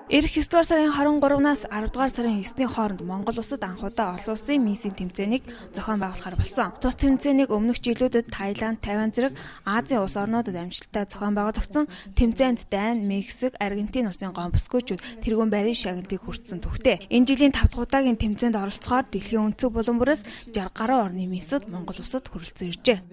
Ирэх 9 дугаар сарын 23-наас 10 дугаар сарын 9-ний хооронд Монгол улсад анх удаа олон улсын миссийн тэмцээнийг зохион байгуулахар болсон. Тус тэмцээнийг өмнөх жилүүдэд Таиланд, Тайван зэрэг Азийн улс орнуудад амжилттай зохион байгуулагдсан. Тэмцээнд Дани, Мексик, Аргентин улсын гомбоскочууд тэргуун барийн шагналыг хүртсэн түүхтэй. Энэ жилийн 5 дахь удаагийн тэмцээнд оролцохоор дэлхийн өнцөг булан бүрээс 60 гаруй орны миссүүд Монгол улсад хүрэлцэн иржээ.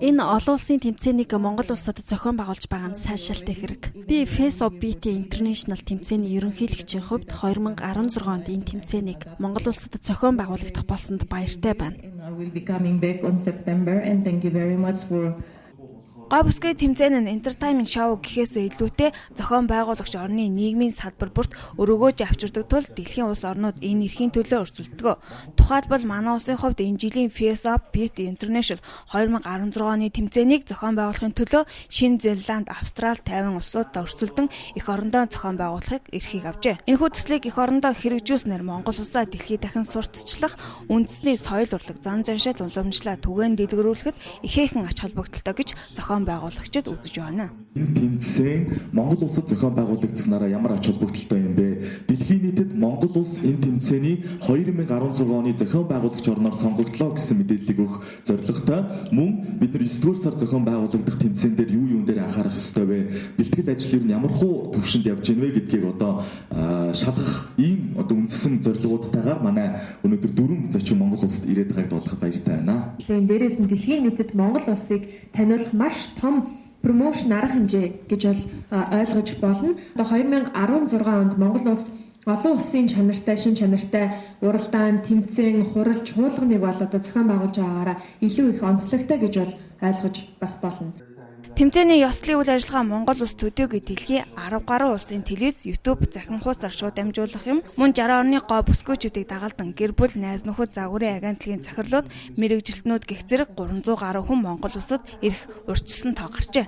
Энэ олон улсын тэмцээнийг Монгол улсад зохион байгуулж байгаа нь сайшаалтай хэрэг. Би Face of Beat International тэмцээний ерөнхийлөгчийн хувьд 2016 онд энэ тэмцээнийг Монгол улсад зохион байгуулагдах болсонд баяртай байна. Гой бүсгүй тэмцээн нь entertainment show гэхээсээ илүүтэй зохион байгуулагч орны нийгмийн салбар бүрт өрөөгөөж авчирдаг тул дэлхийн улс орнууд энэ эрхийн төлөө өрсөлдөгөө. Тухайлбал манай улсын хувьд энэ жилийн Face of Beat International 2016 оны тэмцээнийг зохион байгуулахын төлөө Шинэ Зеланд, Австрали, Тайван улсуудад өрсөлдөн эх орондоо зохион байгуулахыг эрхийг авчээ. Энэхүү төслийг эх орондоо хэрэгжүүлснээр Монгол улсаа дэлхийд дахин сурталчлах, үндэсний соёл урлаг, зан заншил уламжлалаа түгээн дэлгэрүүлэхэд ихээхэн ач холбогдолтой гэж зохион байгуулагчид үзэж байна. Энэ тэмцээн Монгол улсад зохион байгуулагдсанараа ямар ач холбогдолтой юм бэ? Дэлхийн нийтэд Монгол улс энэ тэмцээний 2016 оны зохион байгуулагч орноор сонгогдлоо гэсэн мэдээллийг өгөх зорилготой. Мөн бид нар 9 дугаар сар зохион байгуулагдах тэмцээн дээр юун дээр анхаарах ёстой вэ? Бэлтгэл ажил ер нь ямархуу төвшөнд явж гэнэ вэ гэдгийг одоо шалгах ийм одоо үндсэн зорилгоудтайгаар манай өнөөдөр 4 зочин Монгол улсад ирээд байгааг дуулахад баяртай байна. Дээрээс нь дэлхийн нийтэд Монгол улсыг таниулах маш том промошн арга хэмжээ гэж бол ойлгож болно. Одоо 2016 онд Монгол улс олон улсын чанартай, шин чанартай уралдаан, тэмцээн, хуралж, хуулганыг бол одоо зохион байгуулж байгаагаараа илүү их онцлогтой гэж бол ойлгож бас болно. Тэмцээний ёслолын үйл ажиллагаа Монгол улс төдийгүй дэлхийн 10 гаруй улсын телевиз, YouTube, захин хуудасаар шууд дамжуулах юм. Мөн 60 орны гой бүсгүйчүүдийг дагалдан гэр бүл, найз нөхөд, загварын агентлагийн захирлууд, мэрэгжилтнүүд гэх зэрэг 300 гаруй хүн Монгол улсад ирэх урьдчилан тоо гарчээ.